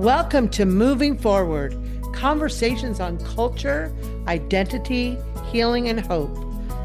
Welcome to Moving Forward, conversations on culture, identity, healing, and hope.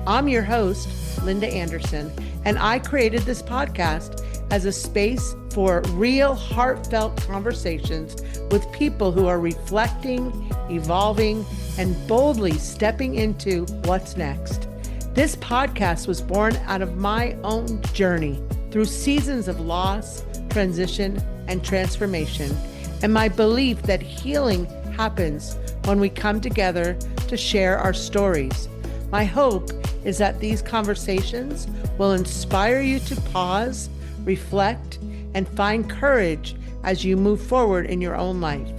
I'm your host, Linda Anderson, and I created this podcast as a space for real, heartfelt conversations with people who are reflecting, evolving, and boldly stepping into what's next. This podcast was born out of my own journey through seasons of loss, transition, and transformation, and my belief that healing happens when we come together to share our stories. My hope is that these conversations will inspire you to pause, reflect, and find courage as you move forward in your own life.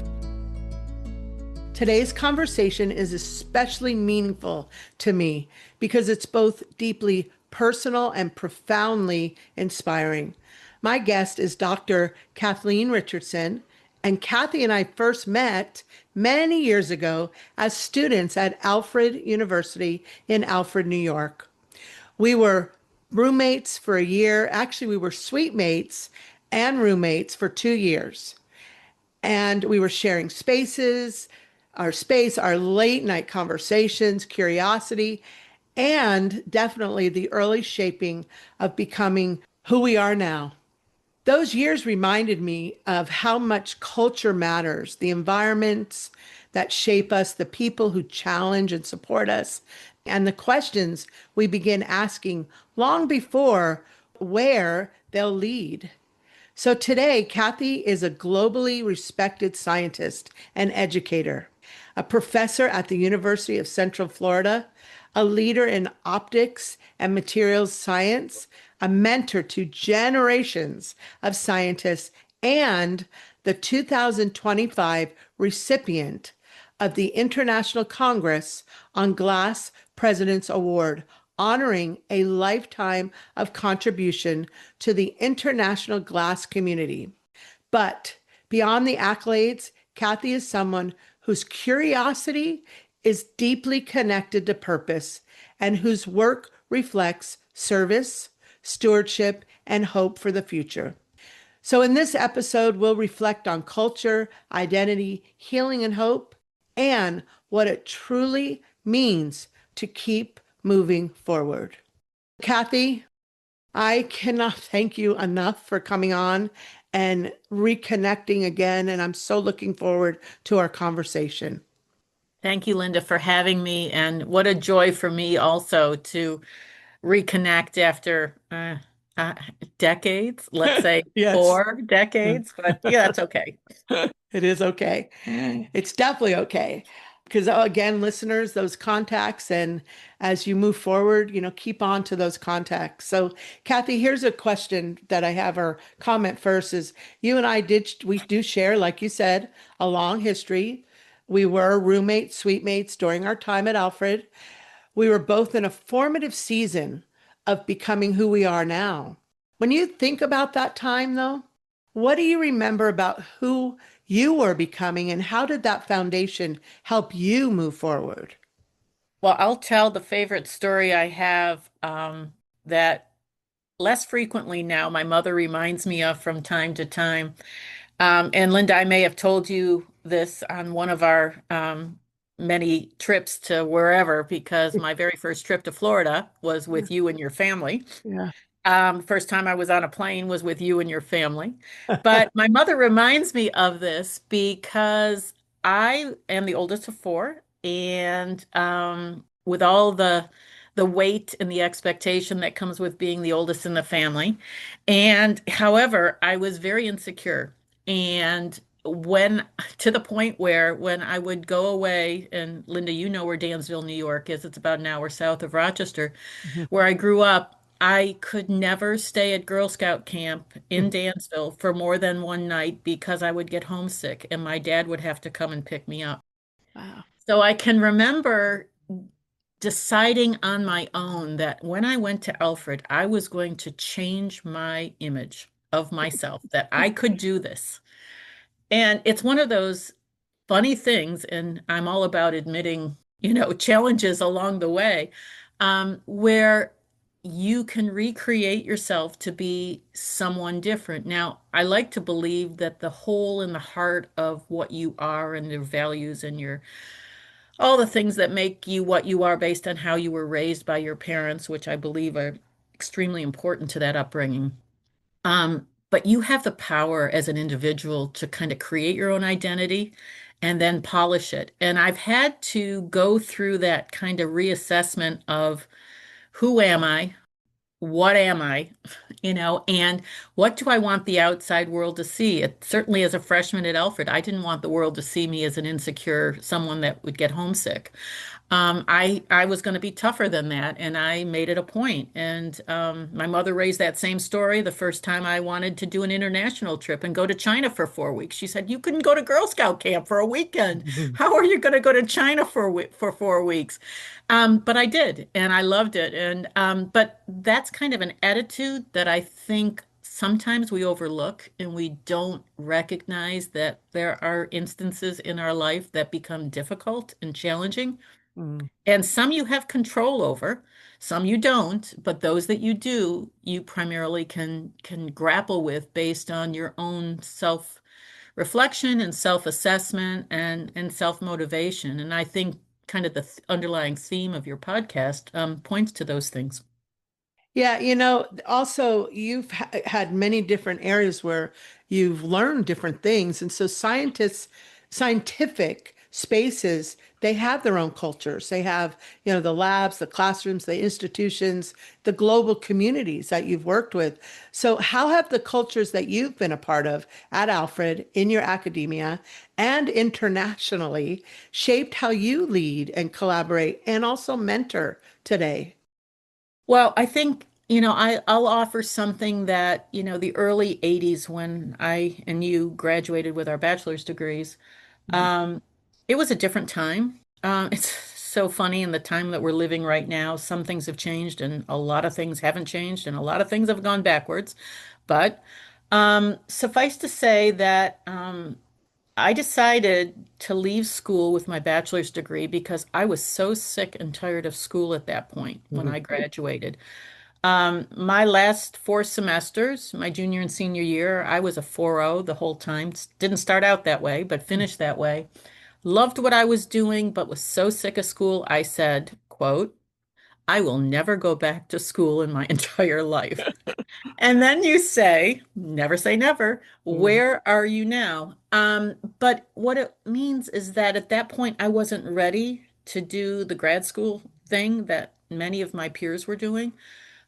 Today's conversation is especially meaningful to me because it's both deeply personal and profoundly inspiring. My guest is Dr. Kathleen Richardson, and Kathy and I first met many years ago as students at Alfred University in Alfred, New York. We were roommates for a year. Actually, we were suite mates and roommates for 2 years. And we were sharing spaces, our late night conversations, curiosity, and definitely the early shaping of becoming who we are now. Those years reminded me of how much culture matters, the environments that shape us, the people who challenge and support us, and the questions we begin asking long before where they'll lead. So today, Kathy is a globally respected scientist and educator, a professor at the University of Central Florida, a leader in optics and materials science, a mentor to generations of scientists, and the 2025 recipient of the International Congress on Glass President's Award, honoring a lifetime of contribution to the international glass community. But beyond the accolades, Kathy is someone whose curiosity is deeply connected to purpose and whose work reflects service, stewardship, and hope for the future. So in this episode, we'll reflect on culture, identity, healing, and hope, and what it truly means to keep moving forward. Kathy, I cannot thank you enough for coming on and reconnecting again, and I'm so looking forward to our conversation. Thank you, Linda, for having me. And what a joy for me also to reconnect after decades, let's say Yes. 4 decades, but yeah, that's okay. It is okay. It's definitely okay. Because again, listeners, those contacts, and as you move forward, keep on to those contacts. So Kathy, here's a question that I have, or comment first, is you and we do share, like you said, a long history. We were roommates, suite mates during our time at Alfred. We were both in a formative season of becoming who we are now. When you think about that time, though, what do you remember about who you were becoming, and how did that foundation help you move forward? Well, I'll tell the favorite story I have that less frequently now my mother reminds me of from time to time. And Linda, I may have told you this on one of our many trips to wherever, because my very first trip to Florida was with you and your family. Yeah. First time I was on a plane was with you and your family. But my mother reminds me of this because I am the oldest of 4, and with all the weight and the expectation that comes with being the oldest in the family. And however, I was very insecure. And when to the point where when I would go away, and Linda, you know where Dansville, New York is, it's about an hour south of Rochester, where I grew up, I could never stay at Girl Scout camp in Dansville for more than one night because I would get homesick and my dad would have to come and pick me up. Wow. So I can remember deciding on my own that when I went to Alfred, I was going to change my image of myself, that I could do this. And it's one of those funny things, and I'm all about admitting, challenges along the way, where you can recreate yourself to be someone different. Now, I like to believe that the whole and the heart of what you are and your values and your all the things that make you what you are based on how you were raised by your parents, which I believe are extremely important to that upbringing. But you have the power as an individual to kind of create your own identity and then polish it. And I've had to go through that kind of reassessment of who am I? What am I? And what do I want the outside world to see? It, certainly as a freshman at Alfred, I didn't want the world to see me as an insecure someone that would get homesick. I was going to be tougher than that, and I made it a point. And my mother raised that same story the first time I wanted to do an international trip and go to China for 4 weeks. She said, "You couldn't go to Girl Scout camp for a weekend. How are you going to go to China for 4 weeks?" But I did, and I loved it. And but that's kind of an attitude that I think sometimes we overlook, and we don't recognize that there are instances in our life that become difficult and challenging. Mm. And some you have control over, some you don't, but those that you do, you primarily can grapple with based on your own self-reflection and self-assessment and self-motivation. And I think kind of the underlying theme of your podcast points to those things. Yeah, also you've had many different areas where you've learned different things. And so scientific spaces, they have their own cultures. They have, the labs, the classrooms, the institutions, the global communities that you've worked with. So how have the cultures that you've been a part of at Alfred in your academia and internationally shaped how you lead and collaborate and also mentor today? Well, I think, I'll offer something that, the early 80s when I and you graduated with our bachelor's degrees, um, it was a different time. It's so funny in the time that we're living right now. Some things have changed and a lot of things haven't changed and a lot of things have gone backwards. But suffice to say that I decided to leave school with my bachelor's degree because I was so sick and tired of school at that point when I graduated. My last 4 semesters, my junior and senior year, I was a 4.0 the whole time. Didn't start out that way, but finished that way. Loved what I was doing, but was so sick of school, I said, quote, I will never go back to school in my entire life. And then you never say never. Mhm. Where are you now? But what it means is that at that point, I wasn't ready to do the grad school thing that many of my peers were doing.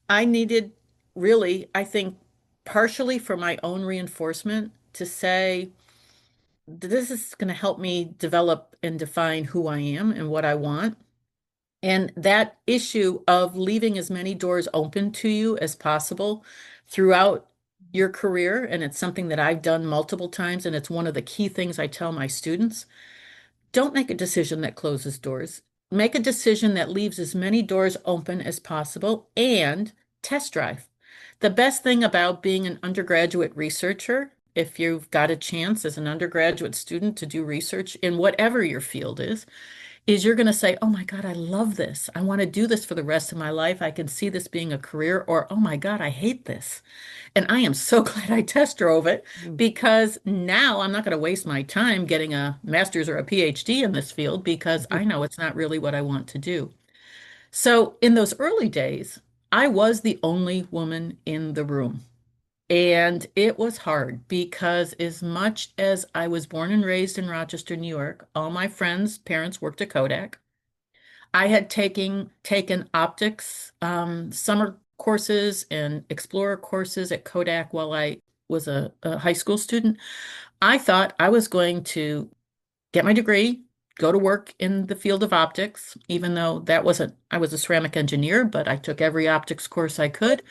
I needed really, I think, partially for my own reinforcement to say, this is going to help me develop and define who I am and what I want. And that issue of leaving as many doors open to you as possible throughout your career, and it's something that I've done multiple times, and it's one of the key things I tell my students. Don't make a decision that closes doors. Make a decision that leaves as many doors open as possible and test drive. The best thing about being an undergraduate researcher, if you've got a chance as an undergraduate student to do research in whatever your field is you're going to say, oh my God, I love this. I want to do this for the rest of my life. I can see this being a career, or oh my God, I hate this. And I am so glad I test drove it because now I'm not going to waste my time getting a master's or a PhD in this field because I know it's not really what I want to do. So in those early days, I was the only woman in the room. And it was hard because as much as I was born and raised in Rochester, New York, all my friends' parents worked at Kodak. I had taken optics summer courses and explorer courses at Kodak while I was a high school student. I thought I was going to get my degree, go to work in the field of optics, even though that wasn't, I was a ceramic engineer, but I took every optics course I could.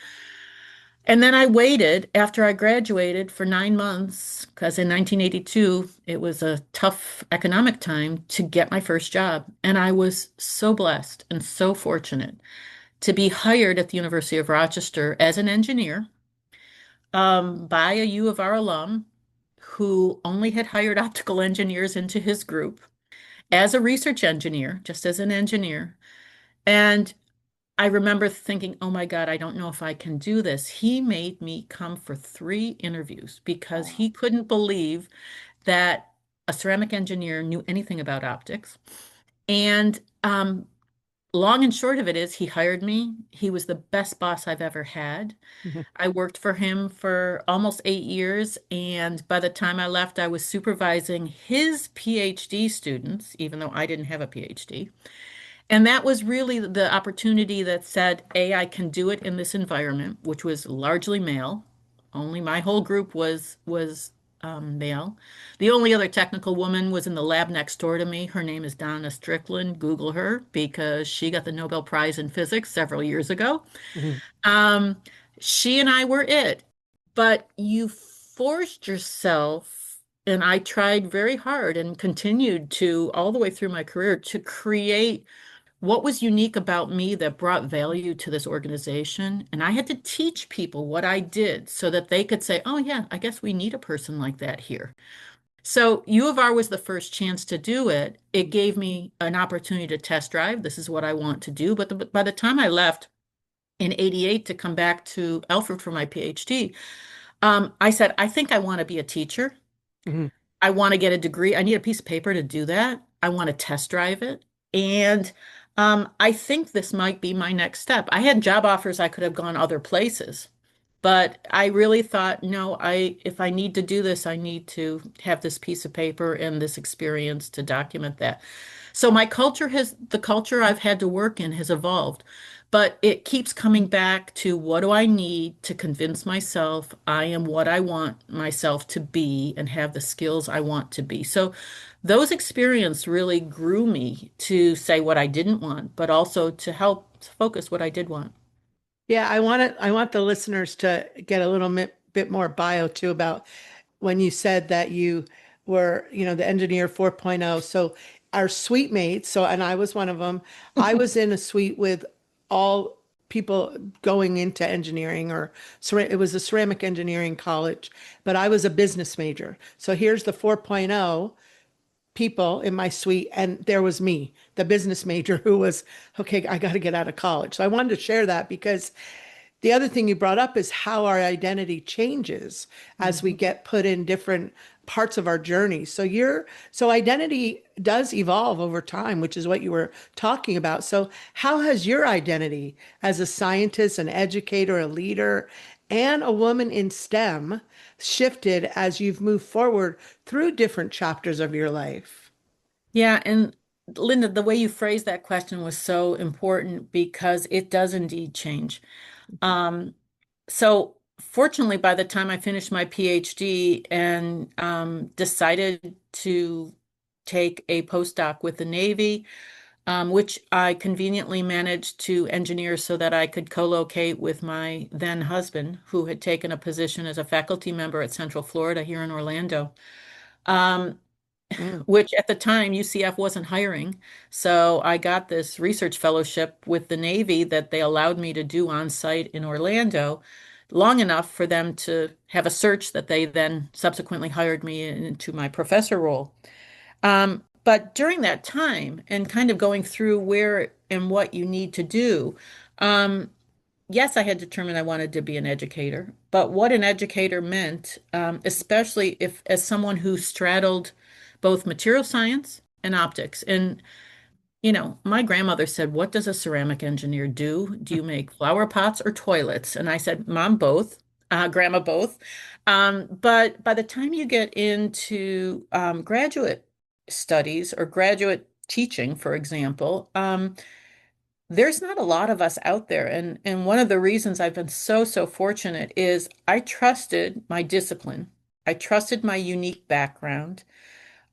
And then I waited after I graduated for 9 months, because in 1982, it was a tough economic time to get my first job. And I was so blessed and so fortunate to be hired at the University of Rochester as an engineer by a U of R alum who only had hired optical engineers into his group as a research engineer, just as an engineer. And I remember thinking, oh my God, I don't know if I can do this. He made me come for 3 interviews because Wow. he couldn't believe that a ceramic engineer knew anything about optics. And long and short of it is, he hired me. He was the best boss I've ever had. Mhm. I worked for him for almost 8 years, and by the time I left, I was supervising his PhD students, even though I didn't have a PhD. And that was really the opportunity that said, A, I can do it in this environment, which was largely male. Only my whole group was male. The only other technical woman was in the lab next door to me. Her name is Donna Strickland. Google her because she got the Nobel Prize in physics several years ago. Mhm. Um, she and I were it, but you forced yourself, and I tried very hard and continued to all the way through my career to create what was unique about me that brought value to this organization. And I had to teach people what I did so that they could say, oh, yeah, I guess we need a person like that here. So U of R was the first chance to do it. It gave me an opportunity to test drive. This is what I want to do. But by the time I left in 88 to come back to Alfred for my PhD, I said, I think I want to be a teacher. Mhm. I want to get a degree. I need a piece of paper to do that. I want to test drive it. And I think this might be my next step. I had job offers, I could have gone other places, but I really thought, no, if I need to do this, I need to have this piece of paper and this experience to document that. So the culture I've had to work in has evolved, but it keeps coming back to what do I need to convince myself I am what I want myself to be and have the skills I want to be. So those experiences really grew me to say what I didn't want, but also to help focus what I did want. Yeah, I want the listeners to get a little bit more bio too about when you said that you were, the engineer 4.0. So our suite mates, so and I was one of them. I was in a suite with all people going into engineering it was a ceramic engineering college, but I was a business major. So here's the 4.0 people in my suite, and there was me, the business major who was, okay, I got to get out of college. So I wanted to share that because the other thing you brought up is how our identity changes as we Mhm. get put in different parts of our journey. So identity does evolve over time, which is what you were talking about. So how has your identity as a scientist, an educator, a leader, and a woman in STEM shifted as you've moved forward through different chapters of your life? Yeah, and Linda, the way you phrased that question was so important because it does indeed change. Um, so fortunately, by the time I finished my PhD and decided to take a postdoc with the Navy, which I conveniently managed to engineer so that I could co-locate with my then husband, who had taken a position as a faculty member at Central Florida here in Orlando. Um, Mm. which at the time UCF wasn't hiring. So I got this research fellowship with the Navy that they allowed me to do on site in Orlando long enough for them to have a search that they then subsequently hired me into my professor role. But during that time and kind of going through where and what you need to do, um, yes, I had determined I wanted to be an educator, but what an educator meant, especially if as someone who straddled both material science and optics. And, my grandmother said, what does a ceramic engineer do? Do you make flower pots or toilets? And I said, Mom, both, Grandma, both. But by the time you get into graduate studies or graduate teaching, for example, there's not a lot of us out there. And one of the reasons I've been so fortunate is I trusted my discipline. I trusted my unique background.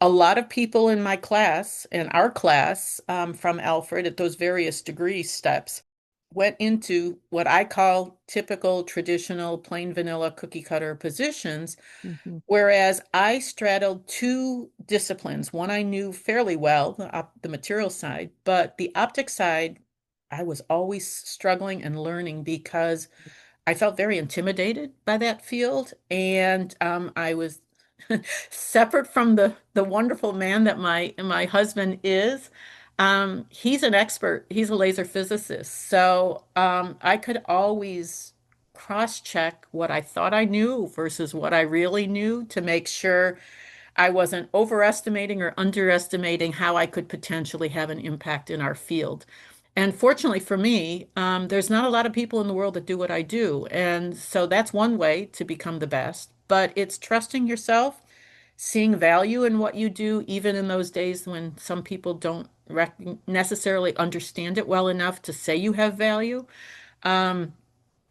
A lot of people in my class, in our class, from Alfred at those various degree steps, went into what I call typical traditional plain vanilla cookie cutter positions. Mhm. Whereas I straddled 2 disciplines. One I knew fairly well, the material side, but the optic side, I was always struggling and learning because I felt very intimidated by that field. And I was separate from the wonderful man that my husband is. He's an expert. He's a laser physicist. So I could always cross-check what I thought I knew versus what I really knew to make sure I wasn't overestimating or underestimating how I could potentially have an impact in our field. And fortunately for me, there's not a lot of people in the world that do what I do. And so that's one way to become the best. But it's trusting yourself, seeing value in what you do, even in those days when some people don't necessarily understand it well enough to say you have value. Um,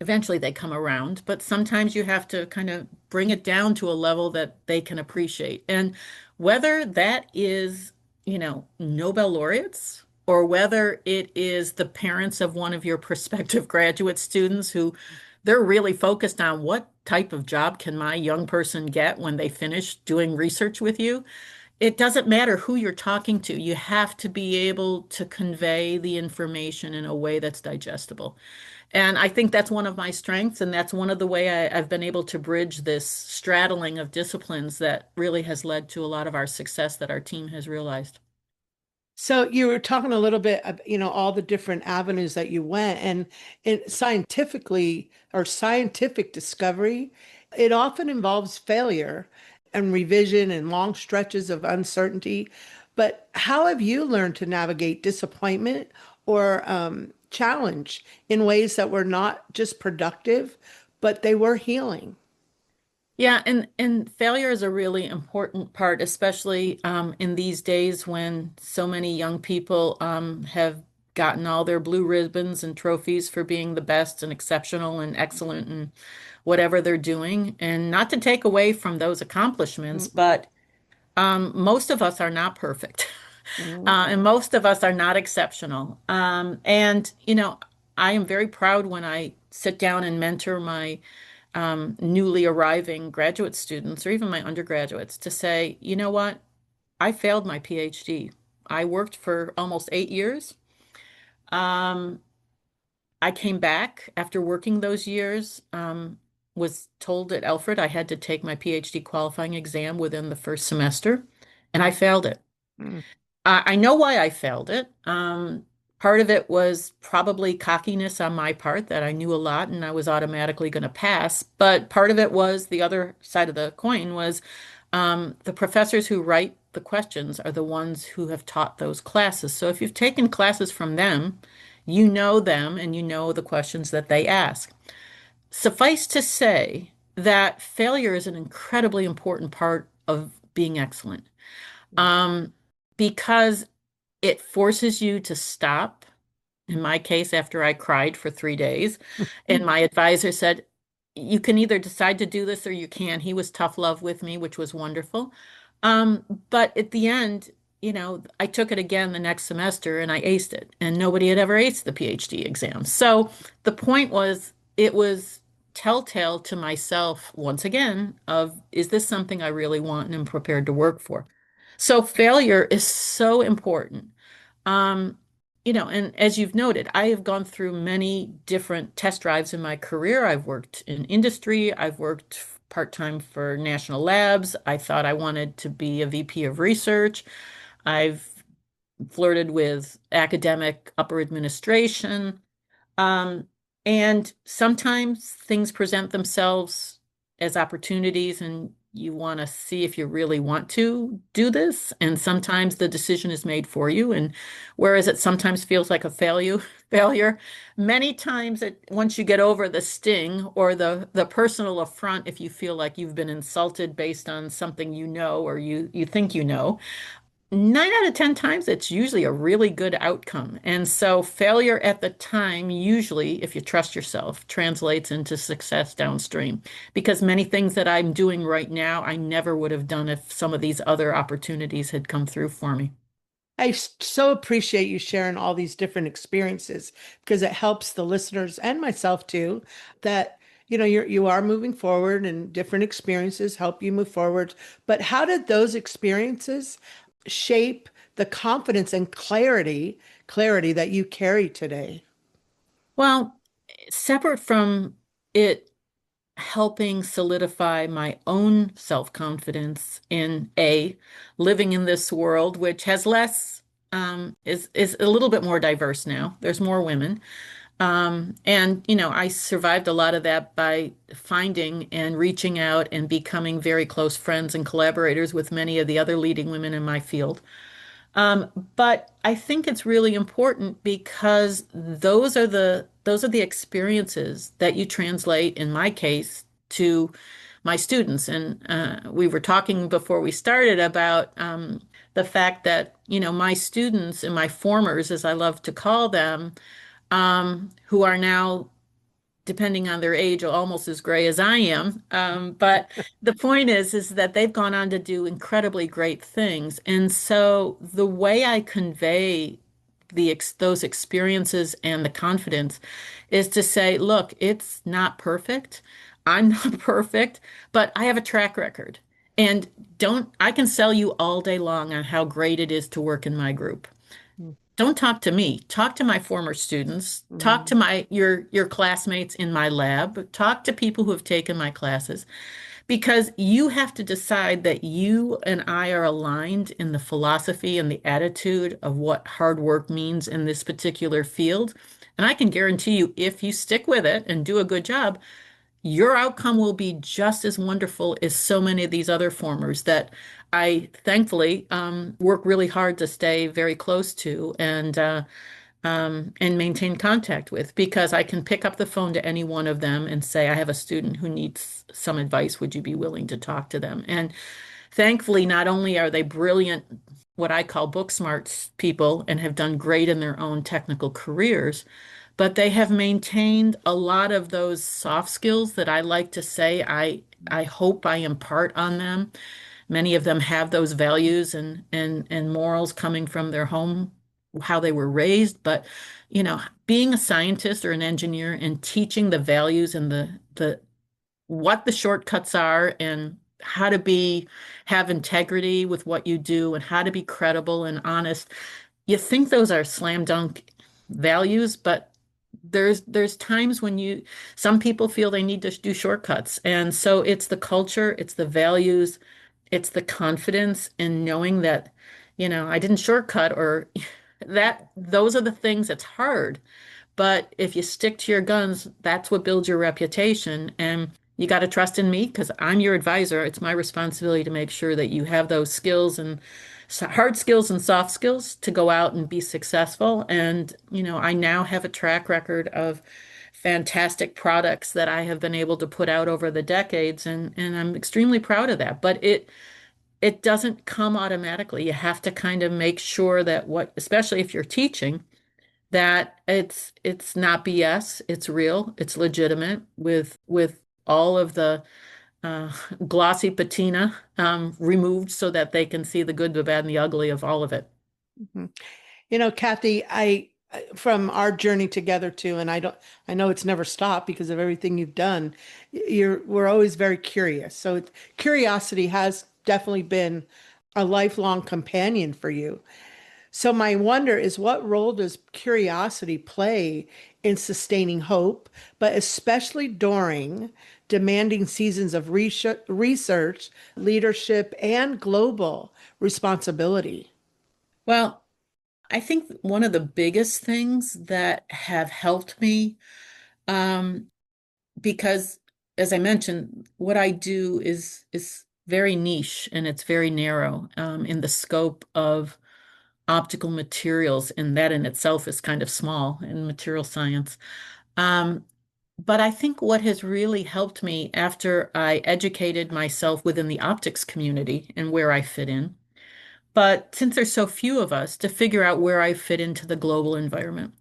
Eventually they come around, but sometimes you have to kind of bring it down to a level that they can appreciate. And whether that is, Nobel laureates, or whether it is the parents of one of your prospective graduate students who they're really focused on what type of job can my young person get when they finish doing research with you. It doesn't matter who you're talking to. You have to be able to convey the information in a way that's digestible. And I think that's one of my strengths, and that's one of the way I've been able to bridge this straddling of disciplines that really has led to a lot of our success that our team has realized. So you were talking a little bit, all the different avenues that you went, and scientifically or scientific discovery, it often involves failure and revision and long stretches of uncertainty. But how have you learned to navigate disappointment or challenge in ways that were not just productive, but they were healing? Yeah, and failure is a really important part, especially in these days when so many young people have gotten all their blue ribbons and trophies for being the best and exceptional and excellent and whatever they're doing. And not to take away from those accomplishments, Mm-mm, but most of us are not perfect. And mm-mm, most of us are not exceptional. I am very proud when I sit down and mentor my newly arriving graduate students or even my undergraduates to say, you know what? I failed my PhD. I worked for almost 8 years. Um, I came back after working those years, was told at Alfred I had to take my PhD qualifying exam within the first semester, and I failed it. mm-mm, I know why I failed it. Part of it was probably cockiness on my part that I knew a lot and I was automatically going to pass. But part of it was the other side of the coin was the professors who write the questions are the ones who have taught those classes. So if you've taken classes from them, you know them and you know the questions that they ask. Suffice to say that failure is an incredibly important part of being excellent. Um, because it forces you to stop. In my case, after I cried for 3 days, and my advisor said, you can either decide to do this or you can. He was tough love with me, which was wonderful. But at the end, I took it again the next semester and I aced it. And nobody had ever aced the PhD exam. So the point was, it was telltale to myself once again of, is this something I really want and am prepared to work for? So failure is so important. Um, and as you've noted, I have gone through many different test drives in my career. I've worked in industry, I've worked part-time for national labs. I thought I wanted to be a VP of research. I've flirted with academic upper administration. Um, and sometimes things present themselves as opportunities, and you want to see if you really want to do this. And sometimes the decision is made for you. And whereas it sometimes feels like a failure, many times once you get over the sting or the personal affront, if you feel like you've been insulted based on something you know or you think you know, 9 out of 10 times, it's usually a really good outcome. And so, failure at the time, usually, if you trust yourself, translates into success downstream. Because many things that I'm doing right now, I never would have done if some of these other opportunities had come through for me. So appreciate you sharing all these different experiences because it helps the listeners and myself too that you are moving forward and different experiences help you move forward. But how did those experiences shape the confidence and clarity that you carry today? Well, separate from it helping solidify my own self-confidence in living in this world, which has less is a little bit more diverse now. There's more women. And, I survived a lot of that by finding and reaching out and becoming very close friends and collaborators with many of the other leading women in my field. But I think it's really important because those are the experiences that you translate, in my case, to my students. And we were talking before we started about the fact that, my students and my formers, as I love to call them, who are now, depending on their age, almost as gray as I am. But the point is that they've gone on to do incredibly great things. And so the way I convey those experiences and the confidence is to say, look, it's not perfect. I'm not perfect, but I have a track record. And I can sell you all day long on how great it is to work in my group. Don't talk to me. Talk to my former students. Talk to Mm-hmm. your classmates in my lab. Talk to people who have taken my classes because you have to decide that you and I are aligned in the philosophy and the attitude of what hard work means in this particular field. And I can guarantee you, if you stick with it and do a good job, your outcome will be just as wonderful as so many of these other formers that I thankfully work really hard to stay very close to and maintain contact with because I can pick up the phone to any one of them and say, I have a student who needs some advice. Would you be willing to talk to them? And thankfully, not only are they brilliant, what I call book smarts people and have done great in their own technical careers, but they have maintained a lot of those soft skills that I like to say I hope I impart on them. Many of them have those values and morals coming from their home, how they were raised. But, being a scientist or an engineer and teaching the values and the what the shortcuts are and how to have integrity with what you do and how to be credible and honest. You think those are slam dunk values, but there's times when some people feel they need to do shortcuts. And so it's the culture, it's the values, it's the confidence in knowing that, I didn't shortcut or that those are the things that's hard. But if you stick to your guns, that's what builds your reputation. And you got to trust in me because I'm your advisor. It's my responsibility to make sure that you have those skills and hard skills and soft skills to go out and be successful. And, I now have a track record of fantastic products that I have been able to put out over the decades. And I'm extremely proud of that. But it doesn't come automatically. You have to kind of make sure that especially if you're teaching, that it's not BS, it's real, it's legitimate with all of the uh, glossy patina removed so that they can see the good, the bad, and the ugly of all of it. Kathy, from our journey together too, and I know it's never stopped because of everything you've done. We're always very curious. So curiosity has definitely been a lifelong companion for you. So my wonder is what role does curiosity play in sustaining hope, but especially during demanding seasons of research, leadership, and global responsibility? Well, I think one of the biggest things that have helped me, um, because as I mentioned, what I do is very niche and it's very narrow in the scope of optical materials, and that in itself is kind of small in material science. Um, but I think what has really helped me after I educated myself within the optics community and where I fit in, but since there's so few of us, to figure out where I fit into the global environment.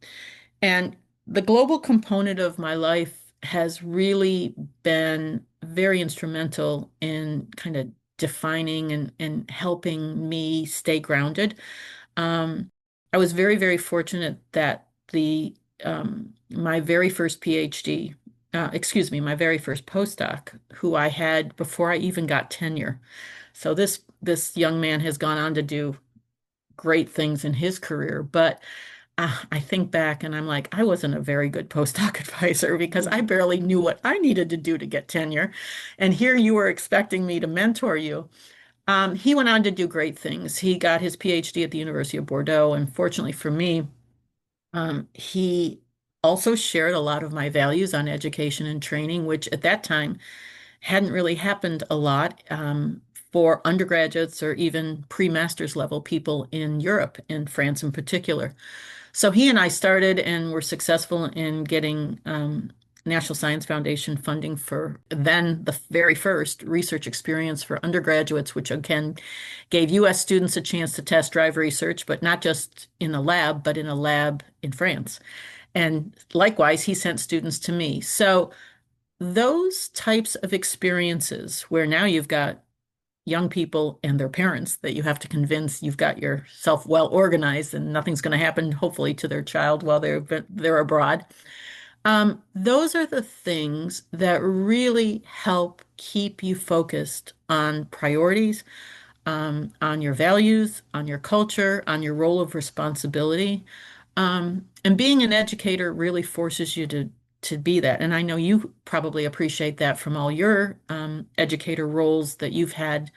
And the global component of my life has really been very instrumental in kind of defining and helping me stay grounded. Um, I was very, very fortunate that my very first PhD, excuse me, my very first postdoc, who I had before I even got tenure. So this young man has gone on to do great things in his career, but I think back and I'm like, I wasn't a very good postdoc advisor because I barely knew what I needed to do to get tenure. And here you were expecting me to mentor you. He went on to do great things. He got his PhD at the University of Bordeaux, and fortunately for me, he also shared a lot of my values on education and training, which at that time hadn't really happened a lot for undergraduates or even pre-master's level people in Europe, in France in particular. So he and I started and were successful in getting National Science Foundation funding for then the very first research experience for undergraduates, which again gave US students a chance to test drive research, but not just in a lab, but in a lab in France. And likewise, he sent students to me. So those types of experiences where now you've got young people and their parents that you have to convince you've got yourself well organized and nothing's going to happen, hopefully, to their child while they're abroad. Those are the things that really help keep you focused on priorities, on your values, on your culture, on your role of responsibility. And being an educator really forces you to be that. And I know you probably appreciate that from all your educator roles that you've had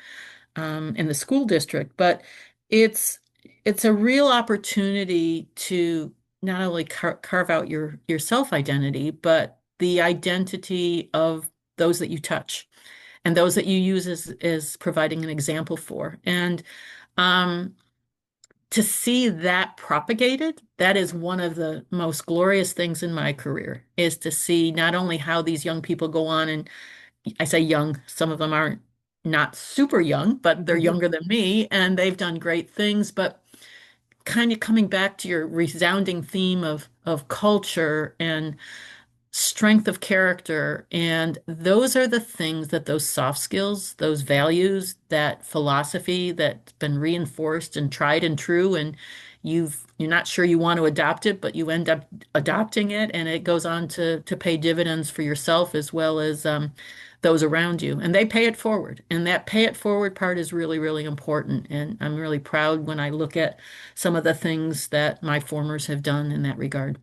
in the school district. But it's it's a real opportunity to not only carve out your self-identity, but the identity of those that you touch and those that you use as providing an example for. And um, to see that propagated, that is one of the most glorious things in my career, is to see not only how these young people go on, and I say young, some of them aren't not super young, but they're younger than me, and they've done great things, but kind of coming back to your resounding theme of culture and strength of character. And those are the things that those soft skills, those values, that philosophy that's been reinforced and tried and true, and you're not sure you want to adopt it, but you end up adopting it, and it goes on to pay dividends for yourself as well as those around you. And they pay it forward. And that pay it forward part is really, really important. And I'm really proud when I look at some of the things that my formers have done in that regard.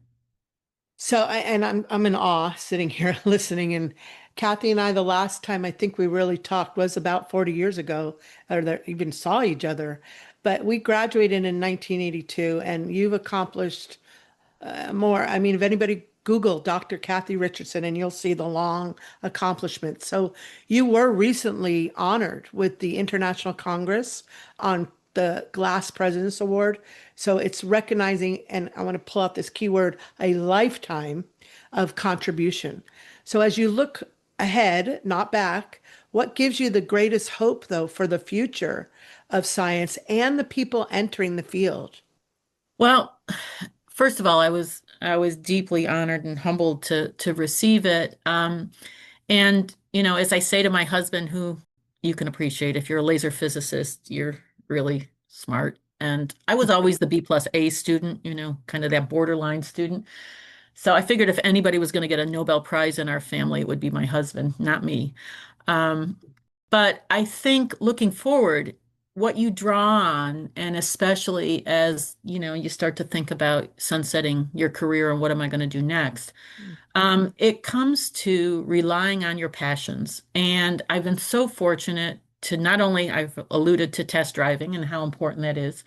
I'm in awe sitting here listening. And Kathy and I, the last time I think we really talked was about 40 years ago, or that even saw each other. But we graduated in 1982, and you've accomplished more. I mean, if anybody Google Dr. Kathy Richardson, and you'll see the long accomplishments. So you were recently honored with the International Congress on the Glass President's Award. So it's recognizing, and I want to pull out this keyword, a lifetime of contribution. So as you look ahead, not back, what gives you the greatest hope, though, for the future of science and the people entering the field? Well, first of all, I was deeply honored and humbled to receive it. And as I say to my husband, who you can appreciate, if you're a laser physicist, you're really smart. And I was always the B plus A student, kind of that borderline student. So I figured if anybody was going to get a Nobel Prize in our family, it would be my husband, not me. Um, but I think looking forward, what you draw on, and especially as you start to think about sunsetting your career and what am I going to do next, it comes to relying on your passions. And I've been so fortunate to not only, I've alluded to test driving and how important that is,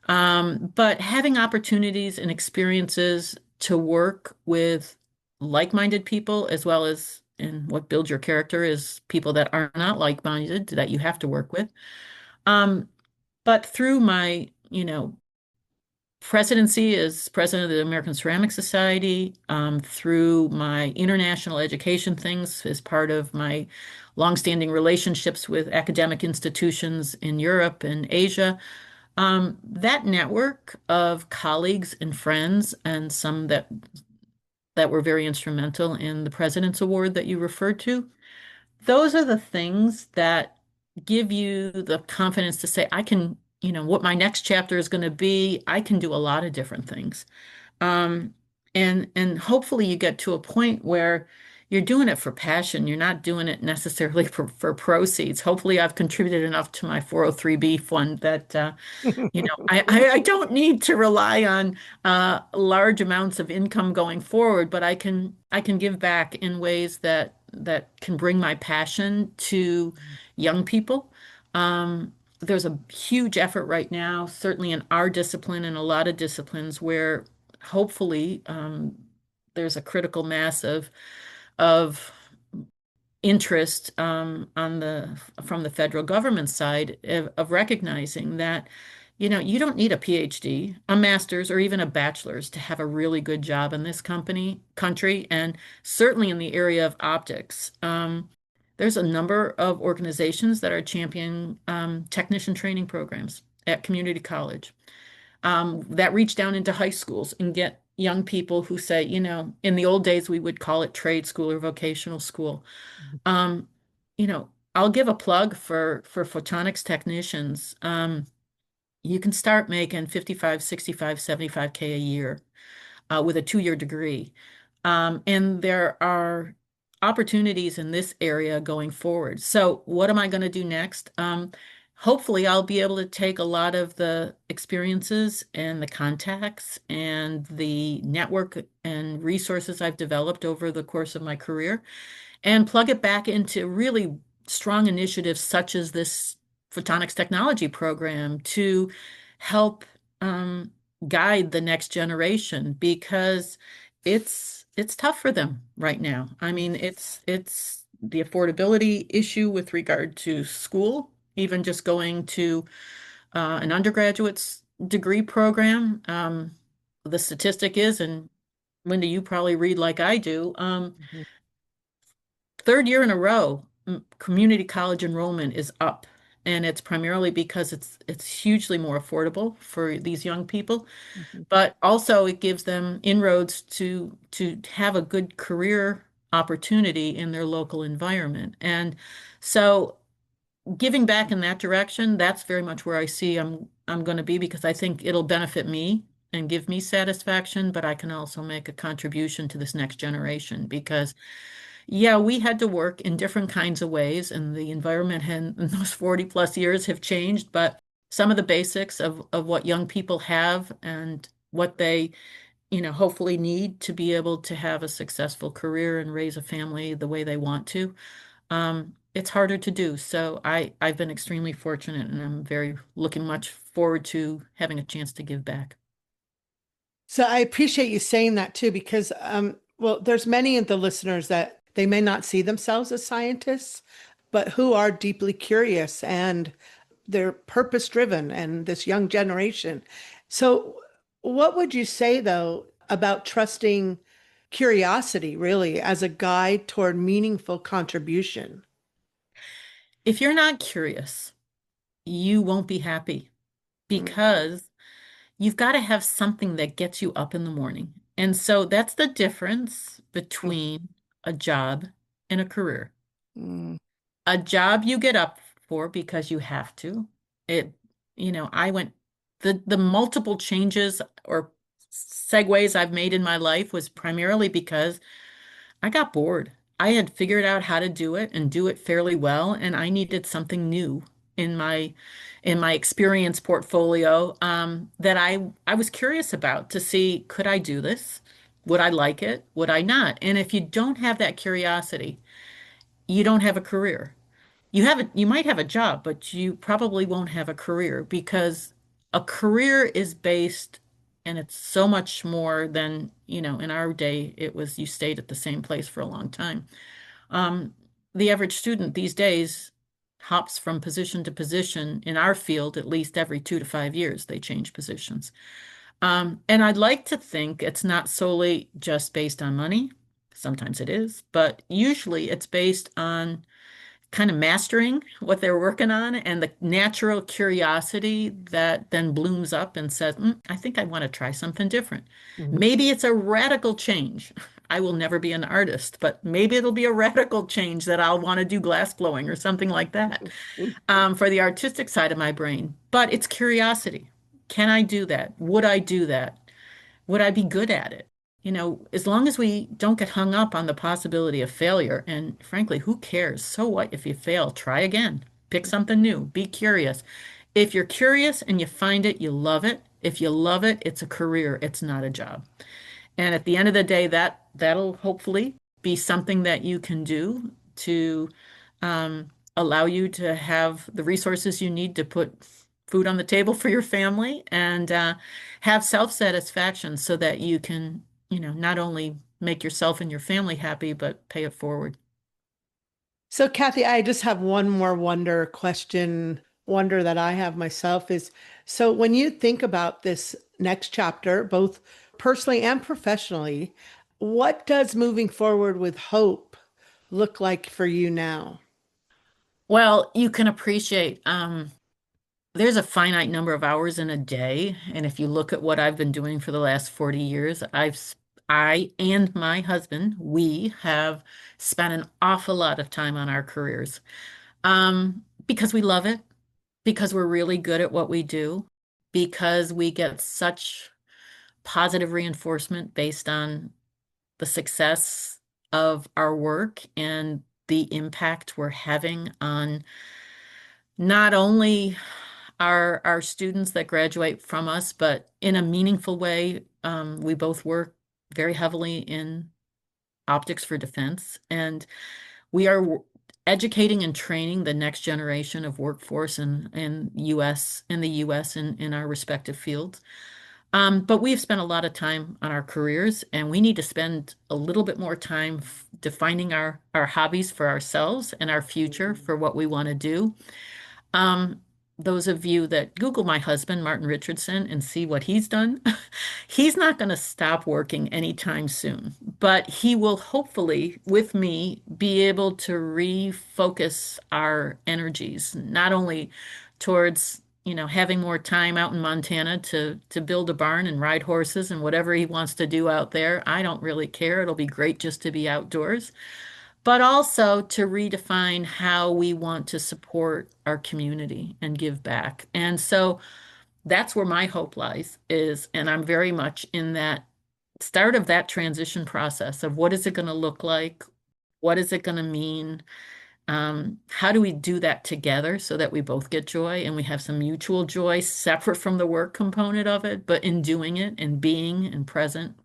but having opportunities and experiences to work with like-minded people, as well as, and what builds your character is people that are not like-minded that you have to work with. Um, but through my, presidency as president of the American Ceramic Society, through my international education things as part of my longstanding relationships with academic institutions in Europe and Asia, that network of colleagues and friends, and some that were very instrumental in the President's Award that you referred to, those are the things that give you the confidence to say, I can, what my next chapter is going to be, I can do a lot of different things. Um, and hopefully you get to a point where you're doing it for passion. You're not doing it necessarily for proceeds. Hopefully I've contributed enough to my 403B fund that I don't need to rely on large amounts of income going forward, but I can give back in ways that can bring my passion to young people, There's a huge effort right now, certainly in our discipline and a lot of disciplines, where hopefully there's a critical mass of interest on the from the federal government side of recognizing that, you don't need a PhD, a master's, or even a bachelor's to have a really good job in this country, and certainly in the area of optics. There's a number of organizations that are championing technician training programs at community college that reach down into high schools and get young people who say, in the old days, we would call it trade school or vocational school. Um, I'll give a plug for photonics technicians. You can start making 55, 65, 75K a year with a 2-year degree. And there are opportunities in this area going forward. So what am I going to do next? Hopefully, I'll be able to take a lot of the experiences and the contacts and the network and resources I've developed over the course of my career and plug it back into really strong initiatives such as this photonics technology program to help um, guide the next generation because it's tough for them right now. I mean, it's the affordability issue with regard to school, even just going to an undergraduate's degree program. The statistic is, and Linda, you probably read like I do, Mhm. third year in a row, community college enrollment is up. And it's primarily because it's hugely more affordable for these young people, Mhm. but also it gives them inroads to have a good career opportunity in their local environment. And so giving back in that direction, that's very much where I see I'm going to be because I think it'll benefit me and give me satisfaction, but I can also make a contribution to this next generation because yeah, we had to work in different kinds of ways, and the environment in those 40 plus years have changed, but some of the basics of what young people have and what they, hopefully need to be able to have a successful career and raise a family the way they want to, it's harder to do. So I've been extremely fortunate, and I'm very looking much forward to having a chance to give back. So I appreciate you saying that too, because well, there's many of the listeners that they may not see themselves as scientists, but who are deeply curious and they're purpose driven and this young generation. So what would you say though about trusting curiosity really as a guide toward meaningful contribution? If you're not curious, you won't be happy Mm, because you've got to have something that gets you up in the morning. And so that's the difference mm, between a job and a career. mm, A job you get up for because you have to. It, I went the multiple changes or segues I've made in my life was primarily because I got bored. I had figured out how to do it and do it fairly well, and I needed something new in my experience portfolio that I was curious about to see could I do this? Would I like it? Would I not? And if you don't have that curiosity, you don't have a career. You might have a job, but you probably won't have a career because a career is based, and it's so much more than, in our day, it was you stayed at the same place for a long time. Um, the average student these days hops from position to position in our field at least every 2 to 5 years, they change positions. And I'd like to think it's not solely just based on money. Sometimes it is, but usually it's based on kind of mastering what they're working on and the natural curiosity that then blooms up and says, I think I want to try something different. mhm, Maybe it's a radical change. I will never be an artist, but maybe it'll be a radical change that I'll want to do glass blowing or something like that mhm, for the artistic side of my brain. But it's curiosity. Can I do that? Would I do that? Would I be good at it? As long as we don't get hung up on the possibility of failure, and frankly, who cares? So what if you fail? Try again. Pick something new. Be curious. If you're curious and you find it, you love it. If you love it, it's a career, it's not a job. And at the end of the day, that'll hopefully be something that you can do to allow you to have the resources you need to put food on the table for your family and have self-satisfaction so that you can, not only make yourself and your family happy, but pay it forward. So, Kathy, I just have one more wonder that I have myself is so when you think about this next chapter, both personally and professionally, what does moving forward with hope look like for you now? Well, you can appreciate there's a finite number of hours in a day, and if you look at what I've been doing for the last 40 years, I and my husband, we have spent an awful lot of time on our careers. Because we love it, because we're really good at what we do, because we get such positive reinforcement based on the success of our work and the impact we're having on not only our students that graduate from us, but in a meaningful way. We both work very heavily in optics for defense, and we are educating and training the next generation of workforce in the US in our respective fields. But we've spent a lot of time on our careers, and we need to spend a little bit more time defining our hobbies for ourselves and our future for what we want to do. Um, those of you that Google my husband, Martin Richardson, and see what he's done, he's not going to stop working anytime soon, but he will hopefully, with me, be able to refocus our energies, not only towards, having more time out in Montana to build a barn and ride horses and whatever he wants to do out there. I don't really care. It'll be great just to be outdoors, but also to redefine how we want to support our community and give back. And so that's where my hope lies is, and I'm very much in that start of that transition process of what is it going to look like? What is it going to mean? How do we do that together so that we both get joy and we have some mutual joy separate from the work component of it, but in doing it and being present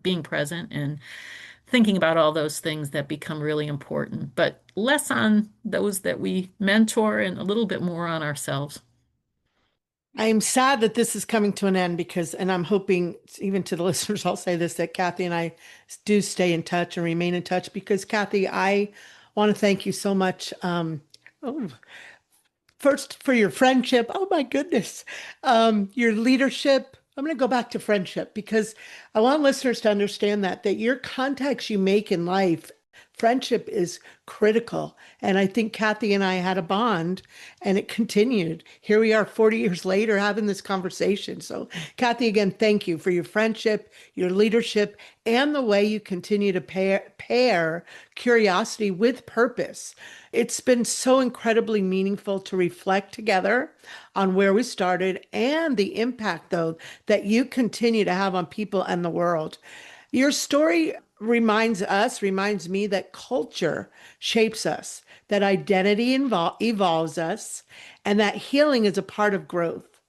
and thinking about all those things that become really important, but less on those that we mentor and a little bit more on ourselves. I'm sad that this is coming to an end because, and I'm hoping even to the listeners, I'll say this, that Kathy and I do stay in touch and remain in touch because Kathy, I want to thank you so much. Oh, first for your friendship. Oh my goodness. Your leadership. I'm going to go back to friendship because I want listeners to understand that your contacts you make in life, friendship is critical. And I think Kathy and I had a bond and it continued. Here we are 40 years later having this conversation. So Kathy, again, thank you for your friendship, your leadership, and the way you continue to pair curiosity with purpose. It's been so incredibly meaningful to reflect together on where we started and the impact, though, that you continue to have on people and the world. Your story reminds me that culture shapes us, that identity evolves us, and that healing is a part of growth.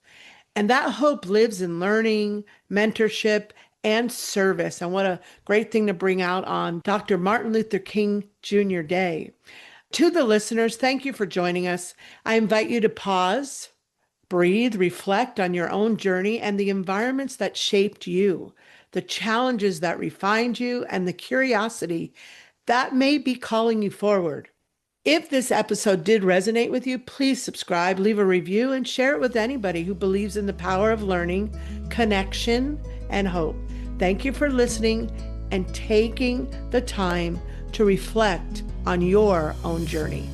And that hope lives in learning, mentorship, and service. And what a great thing to bring out on Dr. Martin Luther King Jr. Day. To the listeners, thank you for joining us. I invite you to pause, breathe, reflect on your own journey and the environments that shaped you, the challenges that refined you, and the curiosity that may be calling you forward. If this episode did resonate with you, please subscribe, leave a review, and share it with anybody who believes in the power of learning, connection, and hope. Thank you for listening and taking the time to reflect on your own journey.